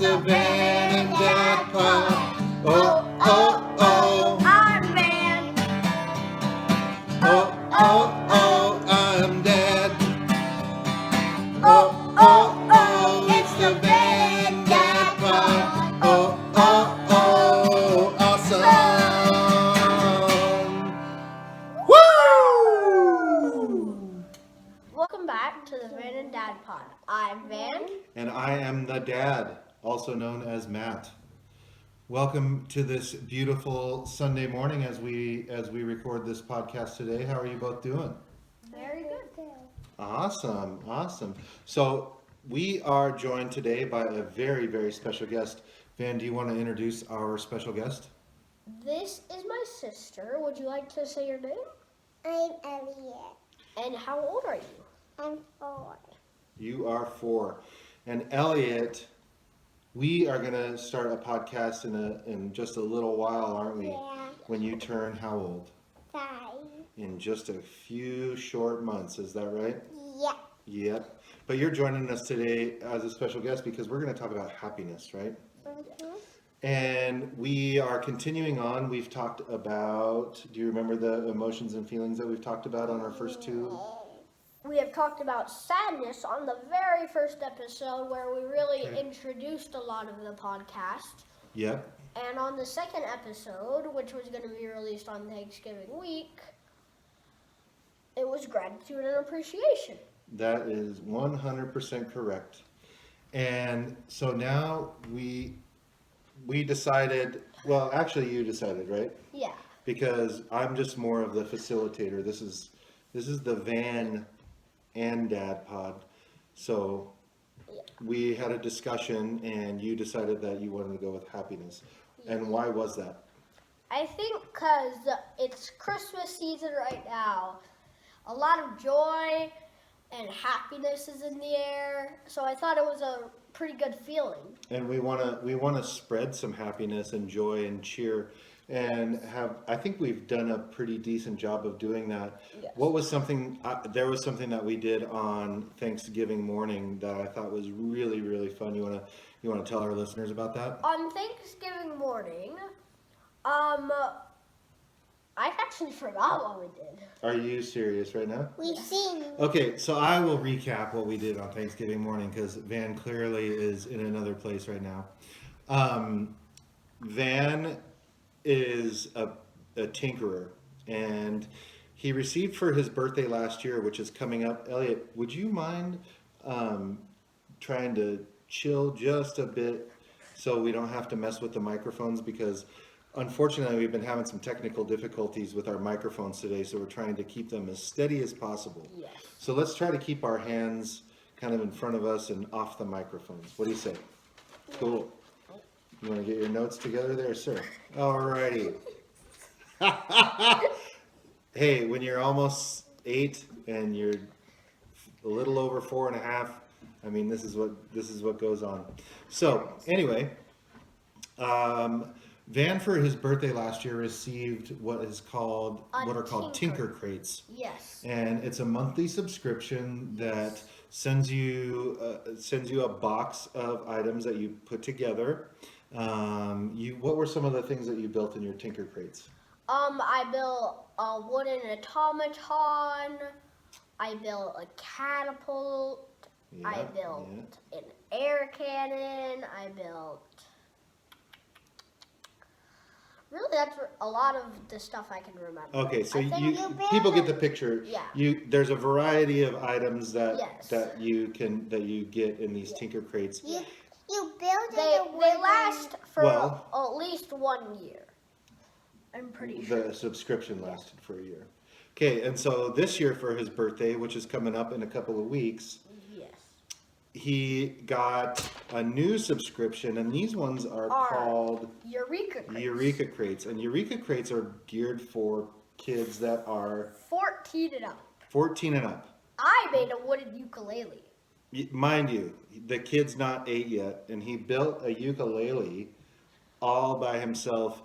the Van and Dad Pod. Oh, oh, oh. I'm Van. Oh, oh, oh, I'm Dad. Oh, oh, oh, it's the Van and Dad Pod. Oh, oh, oh, awesome. Woo! Welcome back to the Van and Dad Pod. I'm Van. And I am the Dad, also known as Matt. Welcome to this beautiful Sunday morning as we record this podcast today. How are you both doing? Very good. Awesome, awesome. So we are joined today by a very, very special guest. Van, do you want to introduce our special guest? This is my sister. Would you like to say your name? I'm Elliott. And how old are you? I'm 4. You are 4. And Elliott, we are going to start a podcast in just a little while, aren't we? Yeah. When you turn how old? 5. In just a few short months, is that right? Yeah. Yep. But you're joining us today as a special guest because we're going to talk about happiness, right? Mm-hmm. And we are continuing on. We've talked about, do you remember the emotions and feelings that we've talked about on our first 2? We have talked about sadness on the very first episode where we really Okay. introduced a lot of the podcast. Yep. And on the second episode, which was going to be released on Thanksgiving week, it was gratitude and appreciation. That is 100% correct. And so now we decided, well, actually you decided, right? Yeah. Because I'm just more of the facilitator. This is the Van and Dad Pod. So we had a discussion and you decided that you wanted to go with happiness. And why was that? I think because it's Christmas season right now. A lot of joy and happiness is in the air. So I thought it was a pretty good feeling. And we want to spread some happiness and joy and cheer, and I think we've done a pretty decent job of doing that. Yes. What was something? There was something that we did on Thanksgiving morning that I thought was really, really fun. You want to tell our listeners about that? On Thanksgiving morning, I actually forgot what we did. Are you serious right now? We sing. Okay, so I will recap what we did on Thanksgiving morning because Van clearly is in another place right now. Van is a tinkerer, and he received for his birthday last year, which is coming up. Elliott, would you mind trying to chill just a bit so we don't have to mess with the microphones? Because unfortunately, we've been having some technical difficulties with our microphones today, so we're trying to keep them as steady as possible. Yes. So let's try to keep our hands kind of in front of us and off the microphones. What do you say? Cool. You want to get your notes together there, sir? Alrighty. Hey, when you're almost 8 and you're a little over 4.5, I mean, this is what goes on. So anyway, Van for his birthday last year received what are called Tinker Crates. Yes. And it's a monthly subscription that sends you a box of items that you put together. What were some of the things that you built in your Tinker Crates? I built a wooden automaton. I built a catapult. I built an air cannon. I built. Really, that's a lot of the stuff I can remember. Okay, so you people built get the picture. Yeah. There's a variety of items that Yes. you get in these Tinker Crates. You build They it last for Well- at least 1 year. I'm pretty sure. The subscription lasted for a year. Okay, and so this year for his birthday, which is coming up in a couple of weeks, Yes. he got a new subscription, and these ones are called Eureka Crates. Eureka Crates. And Eureka Crates are geared for kids that are 14 and up. 14 and up. I made a wooden ukulele. Mind you, the kid's not 8 yet, and he built a ukulele all by himself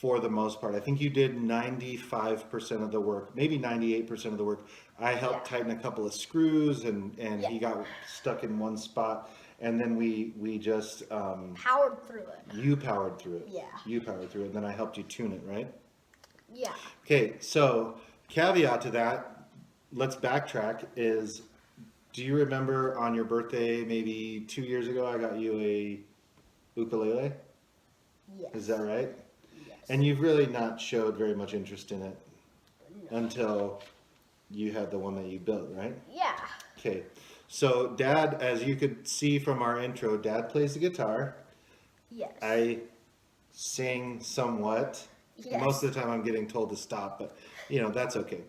for the most part. I think you did 95% of the work, maybe 98% of the work. I helped tighten a couple of screws, and he got stuck in one spot, and then we just Powered through it. you powered through it. Yeah. You powered through it, and then I helped you tune it, right? Yeah. Okay, so caveat to that, let's backtrack. Do you remember on your birthday maybe 2 years ago I got you a ukulele? Yes. Is that right? Yes. And you've really not showed very much interest in it until you had the one that you built, right? Yeah. Okay, so Dad, as you could see from our intro, Dad plays the guitar. Yes. I sing somewhat. Yes. Most of the time I'm getting told to stop, but that's okay.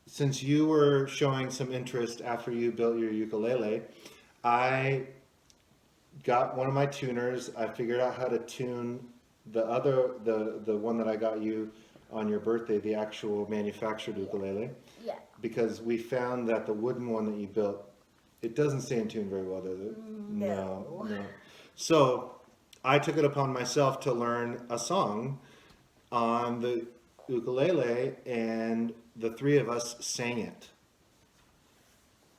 Since you were showing some interest after you built your ukulele, I got one of my tuners. I figured out how to tune the one that I got you on your birthday, the actual manufactured ukulele, Yeah. because we found that the wooden one that you built, it doesn't stay in tune very well, does it? No. No. So I took it upon myself to learn a song on the ukulele, and the three of us sang it.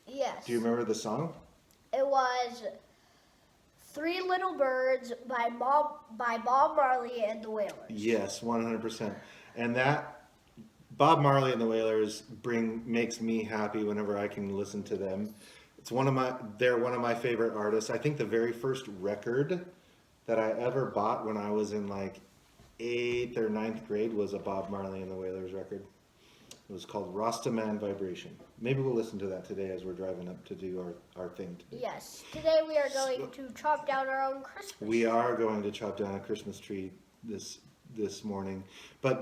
Yes. Do you remember the song? It was Three Little Birds by Bob Marley and the Wailers. Yes, 100%. And that Bob Marley and the Wailers makes me happy whenever I can listen to them. They're one of my favorite artists. I think the very first record that I ever bought when I was in like 8th or 9th grade was a Bob Marley and the Wailers record. It was called Rastaman Vibration. Maybe we'll listen to that today as we're driving up to do our thing today. Yes. Today we are going to chop down our own Christmas. We are going to chop down a Christmas tree this morning, but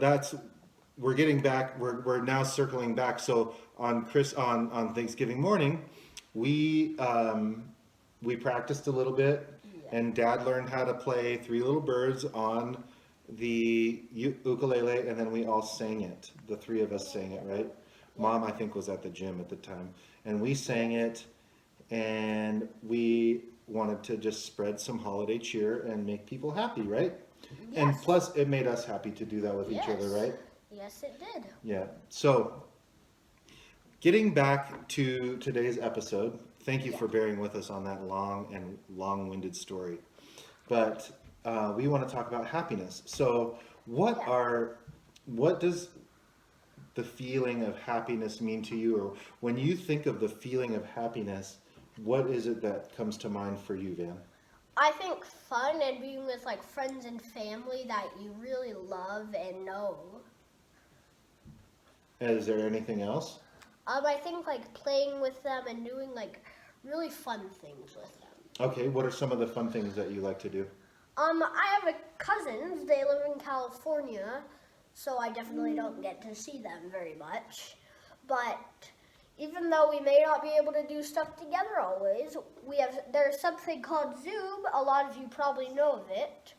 we're getting back. We're now circling back. So on Thanksgiving morning, we practiced a little bit, and Dad learned how to play Three Little Birds on the ukulele, and then we all sang it. The three of us sang it, right? Mom, I think, was at the gym at the time, and we sang it, and we wanted to just spread some holiday cheer and make people happy, right? Yes. And plus, it made us happy to do that with each other, right? Yes, it did. Yeah. So, getting back to today's episode, thank you for bearing with us on that long-winded story. But we want to talk about happiness. So, what does the feeling of happiness mean to you? Or when you think of the feeling of happiness, what is it that comes to mind for you, Van? I think fun and being with like friends and family that you really love and know. Is there anything else? I think like playing with them and doing like really fun things with them. Okay, what are some of the fun things that you like to do? I have cousins. They live in California, so I definitely don't get to see them very much. But even though we may not be able to do stuff together always, there's something called Zoom. A lot of you probably know of it.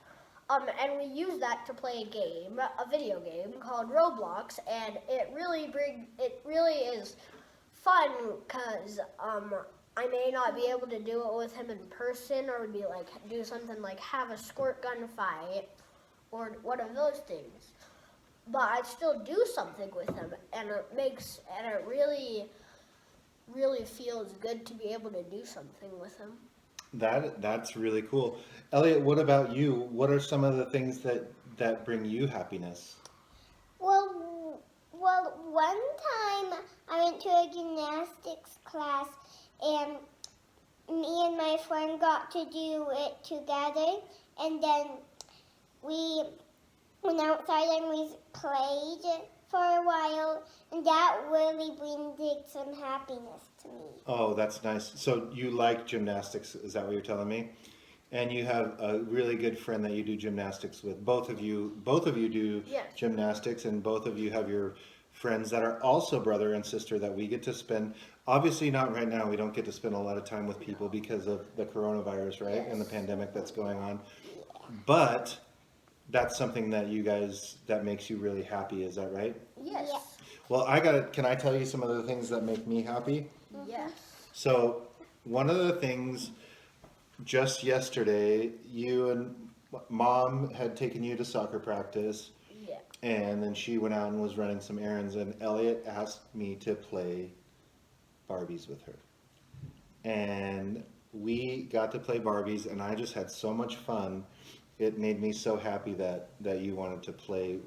And we use that to play a video game called Roblox, and it really is fun because I may not be able to do it with him in person, or be like do something like have a squirt gun fight or one of those things. But I still do something with him, and it really feels good to be able to do something with him. That's really cool. Elliott, what about you? What are some of the things that bring you happiness? Well, one time I went to a gymnastics class, and me and my friend got to do it together, and then we went outside and we played for a while, and that really brings some happiness to me. Oh, that's nice. So you like gymnastics, is that what you're telling me? And you have a really good friend that you do gymnastics with. Both of you do gymnastics, and both of you have your friends that are also brother and sister that we get to spend. Obviously not right now. We don't get to spend a lot of time with people because of the coronavirus, right? And the pandemic that's going on. But that's something that makes you really happy, is that right? Yes. Yeah. Well, can I tell you some of the things that make me happy? Yes. So one of the things just yesterday, you and Mom had taken you to soccer practice, Yeah. and then she went out and was running some errands, and Elliot asked me to play Barbies with her. And we got to play Barbies, and I just had so much fun. It made me so happy that you wanted to play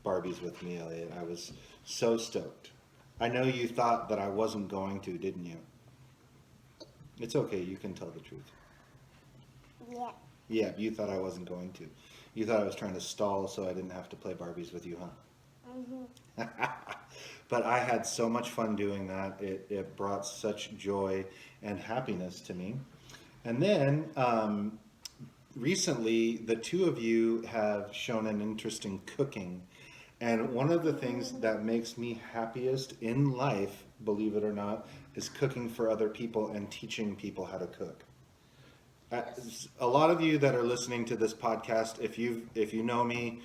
Barbies with me, Elliot. I was so stoked. I know you thought that I wasn't going to, didn't you? It's okay, you can tell the truth. Yeah. Yeah, you thought I wasn't going to. You thought I was trying to stall so I didn't have to play Barbies with you, huh? But I had so much fun doing that. It brought such joy and happiness to me. And then recently, the two of you have shown an interest in cooking. And one of the things that makes me happiest in life, believe it or not, is cooking for other people and teaching people how to cook. A lot of you that are listening to this podcast, if you know me,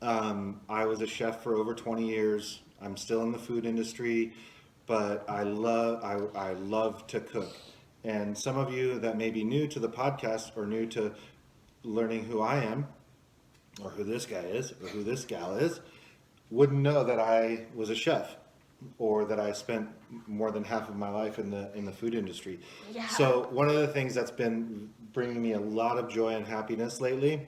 I was a chef for over 20 years. I'm still in the food industry, but I love to cook. And some of you that may be new to the podcast or new to learning who I am, or who this guy is, or who this gal is, wouldn't know that I was a chef, or that I spent more than half of my life in the food industry. Yeah. So one of the things that's been bringing me a lot of joy and happiness lately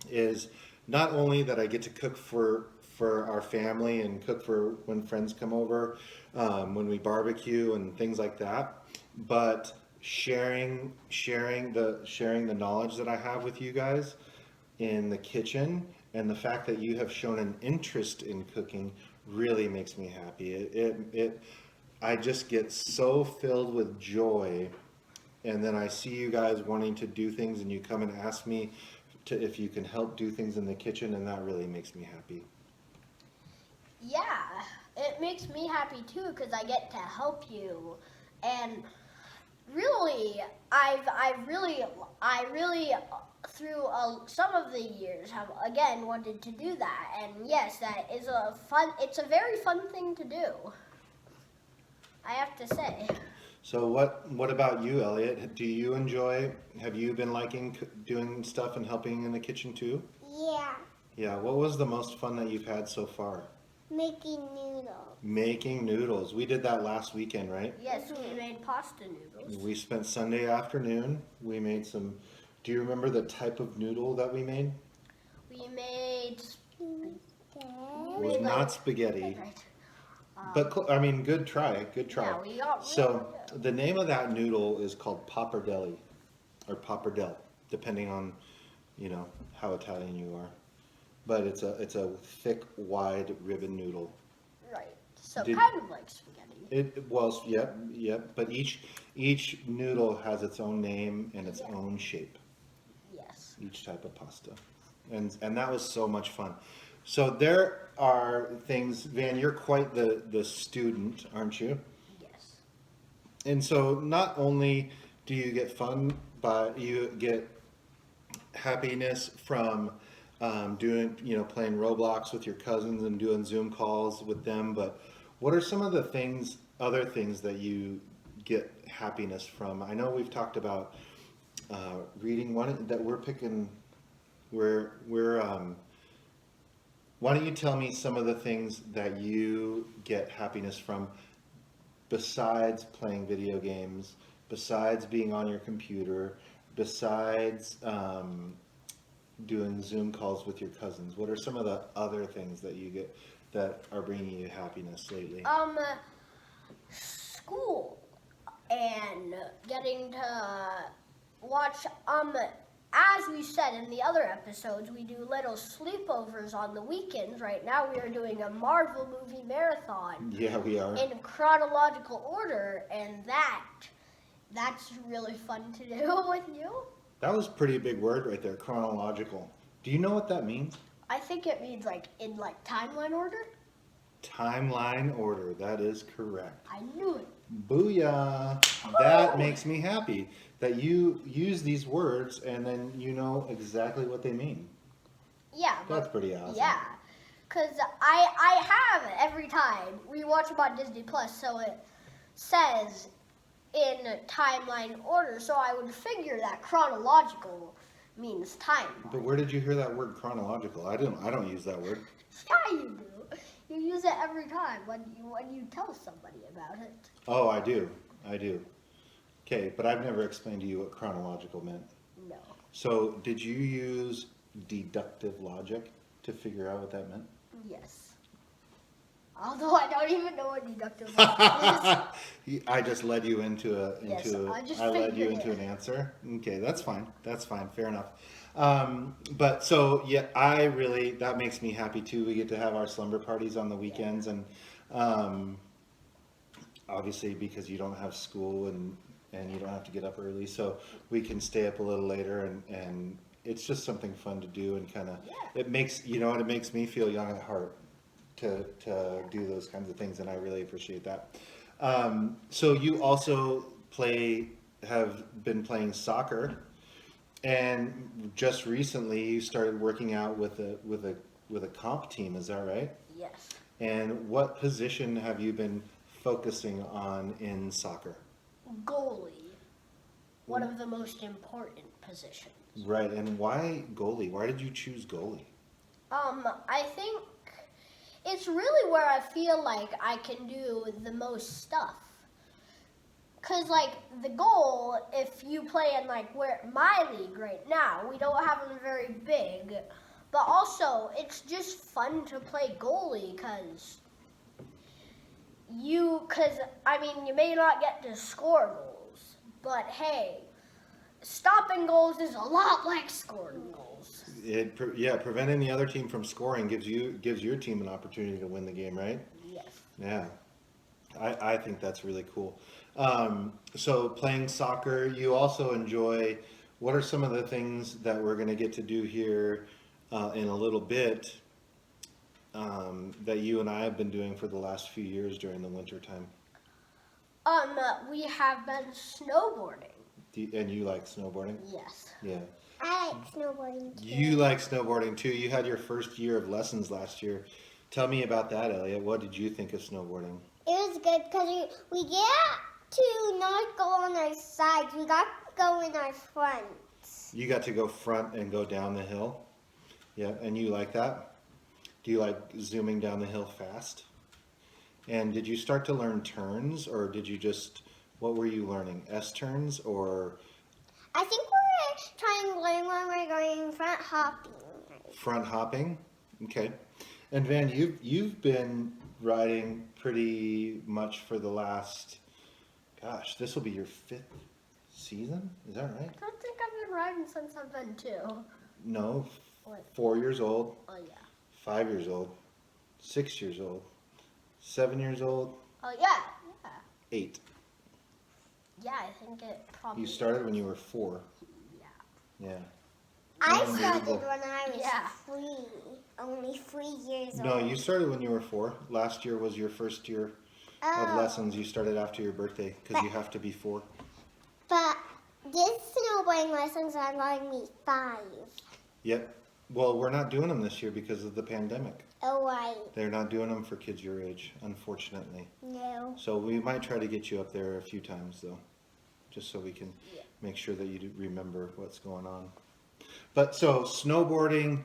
is not only that I get to cook for our family and cook for when friends come over, when we barbecue and things like that, but sharing the knowledge that I have with you guys in the kitchen, and the fact that you have shown an interest in cooking really makes me happy. I just get so filled with joy, and then I see you guys wanting to do things, and you come and ask me if you can help do things in the kitchen, and that really makes me happy. Yeah, it makes me happy too because I get to help you, and really, I really through some of the years have again wanted to do that, and yes, that is it's a very fun thing to do, I have to say. So what about you, Elliot? Have you been liking doing stuff and helping in the kitchen too? Yeah. Yeah, what was the most fun that you've had so far? Making noodles. Making noodles. We did that last weekend, right? Yes, we made pasta noodles. We spent Sunday afternoon. We made some. Do you remember the type of noodle that we made? We made It was not spaghetti. right. But I mean, good try. Good try. Yeah, we got So the name of that noodle is called pappardelle, or pappardelle, depending on, how Italian you are. But it's a thick, wide ribbon noodle. right. So Did- kind of like spaghetti. It was, yep. But each noodle has its own name and its own shape. Yes. Each type of pasta, and that was so much fun. So there are things, Van. You're quite the student, aren't you? Yes. And so not only do you get fun, but you get happiness from doing, playing Roblox with your cousins and doing Zoom calls with them. But what are some of the other things that you get happiness from? I know we've talked about reading one that we're picking. Why don't you tell me some of the things that you get happiness from besides playing video games, besides being on your computer, besides doing Zoom calls with your cousins? What are some of the other things that you get that are bringing you happiness lately? School and getting to watch as we said in the other episodes, we do little sleepovers on the weekends. Right now we are doing a Marvel movie marathon. Yeah, we are. In chronological order, and that's really fun to do with you. That was a pretty big word right there, chronological. Do you know what that means? I think it means in timeline order. Timeline order, that is correct. I knew it. Booyah! That makes me happy that you use these words and then you know exactly what they mean. Yeah. That's pretty awesome. Yeah, because I have every time we watch them on Disney Plus, so it says in timeline order, so I would figure that chronological means timeline. But where did you hear that word chronological? I don't use that word. Yeah, you do. You use it every time when you tell somebody about it. Oh, I do. Okay, but I've never explained to you what chronological meant. No. So, did you use deductive logic to figure out what that meant? Yes. Although I don't even know what deductive logic is. I just led you into I led you into an answer. Okay, that's fine. Fair enough. But so yeah, that makes me happy too. We get to have our slumber parties on the weekends, and obviously because you don't have school and you don't have to get up early, so we can stay up a little later, and it's just something fun to do, and kind of it makes it makes me feel young at heart to do those kinds of things, and I really appreciate that. So you also have been playing soccer, and just recently you started working out with a comp team. Is that right? Yes. And what position have you been focusing on in soccer? Goalie. One of the most important positions. Right, and why goalie? Why did you choose goalie? I think it's really where I feel like I can do the most stuff. Cause like the goal, if you play in like my league right now, we don't have them very big, but also it's just fun to play goalie cause I mean you may not get to score goals, but hey, stopping goals is a lot like scoring goals. Preventing the other team from scoring gives your team an opportunity to win the game, right? Yes. Yeah, I think that's really cool. So playing soccer, you also enjoy. What are some of the things that we're going to get to do here in a little bit that you and I have been doing for the last few years during the winter time? We have been snowboarding. And you like snowboarding? Yes. Yeah. I like snowboarding too. You like snowboarding too. You had your first year of lessons last year. Tell me about that, Elliott. What did you think of snowboarding? It was good because we get to not go on our sides. We got to go in our fronts. You got to go front and go down the hill? Yeah, and you like that? Do you like zooming down the hill fast? And did you start to learn turns, or what were you learning? S-turns, or? I think we're trying to learn when we're going front hopping. Front hopping? Okay. And Van, you've been riding pretty much for the last, this will be your 5th season? Is that right? I don't think I've been riding since I've been 2. No, What? 4 years old, Oh yeah. 5 years old, 6 years old, 7 years old, Oh yeah. 8. Yeah, I think it probably. You started when you were 4. Yeah. Yeah. I Unbelievable. started when I was Yeah. 3, only 3 years No, old. you started when you were 4. Last year was your first year of Oh. lessons. You started after your birthday because you have to be 4. But this snowboarding lessons are going to be 5. Yep. Well, we're not doing them this year because of the pandemic. Oh, right. They're not doing them for kids your age, unfortunately. No. So we might try to get you up there a few times, though, just so we can make sure that you do remember what's going on. But so snowboarding,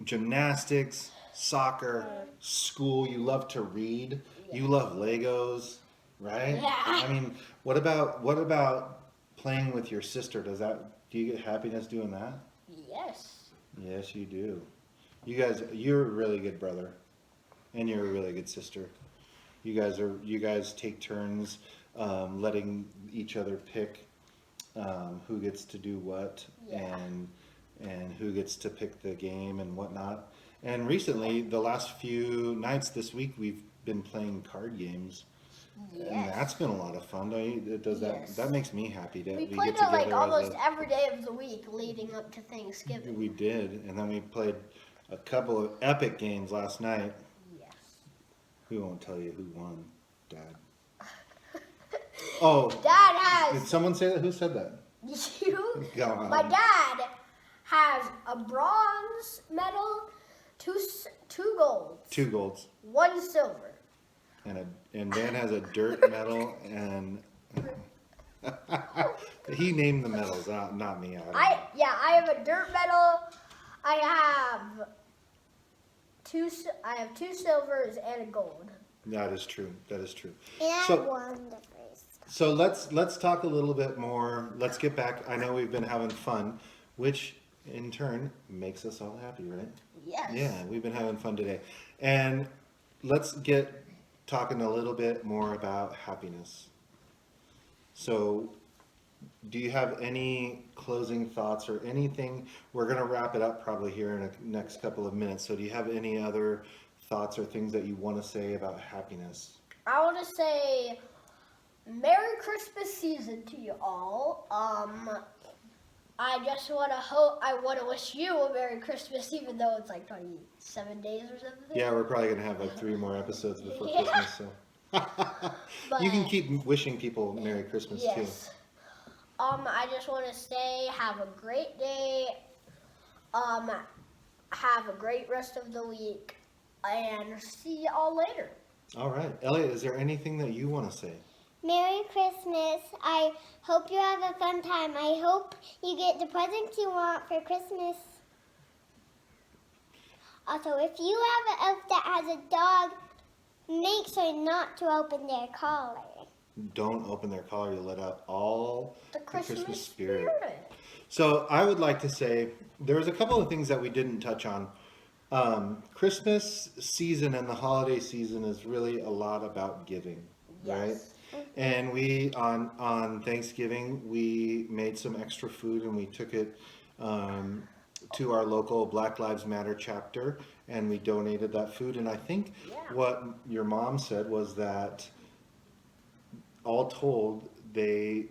gymnastics, soccer, school. You love to read. You love Legos, right? Yeah. I mean, what about playing with your sister? Do you get happiness doing that? Yes. Yes, you do. You're a really good brother, and you're a really good sister. You guys take turns letting each other pick who gets to do what, and who gets to pick the game and whatnot. And recently, the last few nights this week, we've been playing card games. Yes. And that's been a lot of fun, don't you? Yes. That makes me happy that We we played get it like together almost every day of the week leading up to Thanksgiving. We did, and then we played a couple of epic games last night. Yes. We won't tell you who won, Dad. Oh, Dad did has someone say that? Who said that? you. Go on. My dad has a bronze medal, two golds, 2 golds, 1 silver. and Dan has a dirt medal and He named the medals, not me. I don't know. I have a dirt medal. I have two silvers and a gold. That is true. That is true. And I So, won the first. so let's talk a little bit more. Let's get back. I know we've been having fun, which in turn makes us all happy, right? Yes. Yeah, we've been having fun today. And let's get talking a little bit more about happiness. So, do you have any closing thoughts or anything? We're going to wrap it up probably here in the next couple of minutes. So, do you have any other thoughts or things that you want to say about happiness? I want to say Merry Christmas season to you all. I just want to wish you a Merry Christmas, even though it's like 27 days or something. Yeah, we're probably going to have like 3 more episodes before Yeah. Christmas. So, you can keep wishing people Merry Christmas too. Yes. I just want to say have a great day. Have a great rest of the week, and see y'all later. All right, Elliott, is there anything that you want to say? Merry Christmas. I hope you have a fun time. I hope you get the presents you want for Christmas. Also, if you have an elf that has a dog, make sure not to open their collar. Don't open their collar. You'll let out all The Christmas spirit. spirit. So I would like to say there's a couple of things that we didn't touch on. Christmas season and the holiday season is really a lot about giving, right? Yes. And we on Thanksgiving we made some extra food and we took it to our local Black Lives Matter chapter and we donated that food. And I think Yeah. what your mom said was that all told they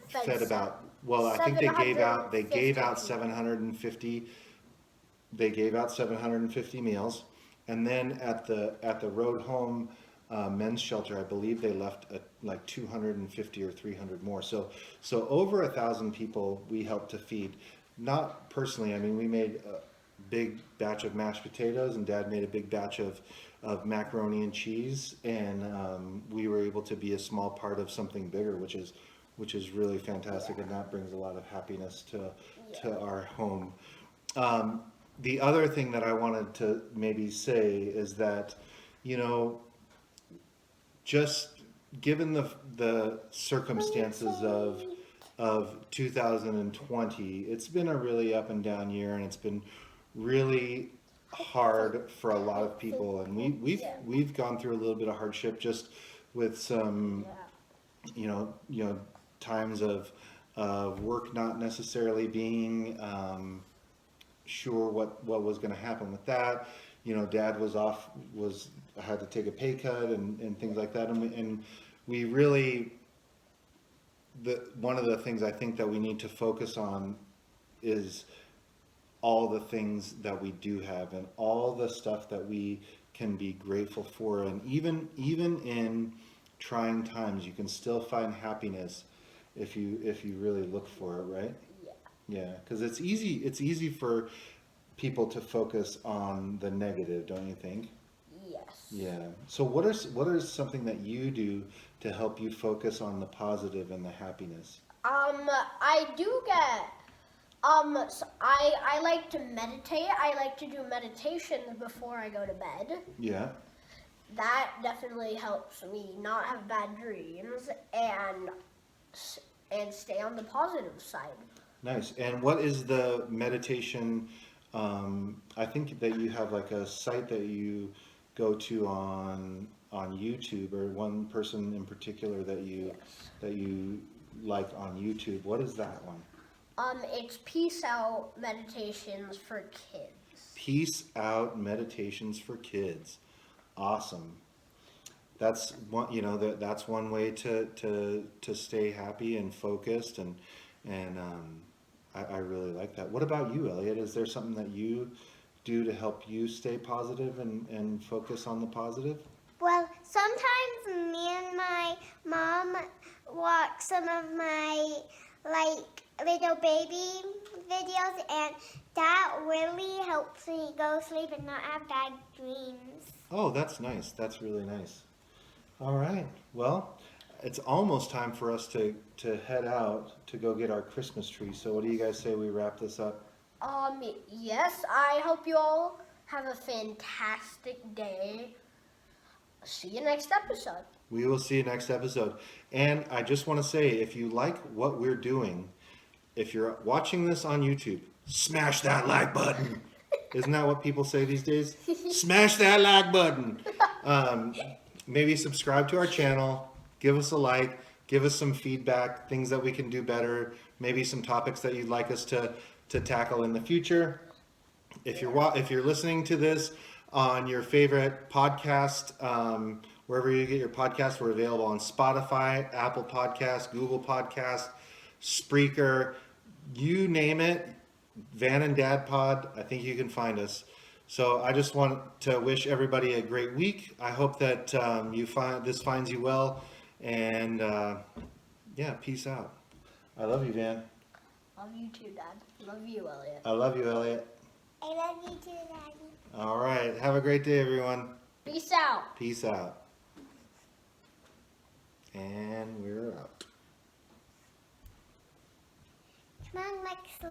fed about, well, I think they gave out 750 meals, and then at the road home men's shelter, I believe they left like 250 or 300 more. So over 1,000 people we helped to feed. Not personally, I mean, we made a big batch of mashed potatoes and Dad made a big batch of macaroni and cheese, and we were able to be a small part of something bigger, which is really fantastic, and that brings a lot of happiness to our home. The other thing that I wanted to maybe say is that, you know, just given the circumstances of 2020, it's been a really up and down year, and it's been really hard for a lot of people, and we've gone through a little bit of hardship just with some you know times of work not necessarily being sure what was going to happen with that. You know, Dad had to take a pay cut and things like that, and we really, one of the things I think that we need to focus on is all the things that we do have and all the stuff that we can be grateful for, and even in trying times you can still find happiness if you really look for it, right? Yeah, because it's easy for people to focus on the negative, don't you think? Yes. Yeah. So what is something that you do to help you focus on the positive and the happiness? I do get so I like to meditate. I like to do meditation before I go to bed. Yeah. That definitely helps me not have bad dreams and stay on the positive side. Nice. And what is the meditation? I think that you have like a site that you go to on YouTube, or one person in particular that you like on YouTube. What is that one? It's Peace Out Meditations for Kids. Peace Out Meditations for Kids. Awesome. That's one. You know, that's one way to stay happy and focused, and I really like that. What about you, Elliott? Is there something that you do to help you stay positive and focus on the positive? Well, sometimes me and my mom watch some of my little baby videos, and that really helps me go sleep and not have bad dreams. Oh, that's nice. That's really nice. All right. Well, it's almost time for us to head out to go get our Christmas tree. So what do you guys say we wrap this up? Yes, I hope you all have a fantastic day. See you next episode. We will see you next episode. And I just want to say, if you like what we're doing, if you're watching this on YouTube, smash that like button. Isn't that what people say these days? Smash that like button. Maybe subscribe to our channel. Give us a like. Give us some feedback, things that we can do better. Maybe some topics that you'd like us to tackle in the future. If you're listening to this on your favorite podcast, wherever you get your podcasts, we're available on Spotify, Apple Podcasts, Google Podcasts, Spreaker, you name it. Van and Dad Pod, I think you can find us. So I just want to wish everybody a great week. I hope that this finds you well, and yeah, peace out. I love you, Van. Love you too, Dad. Love you, Elliott. I love you, Elliott. I love you too, Daddy. All right, have a great day, everyone. Peace out. Peace out. And we're out. Come on, Max.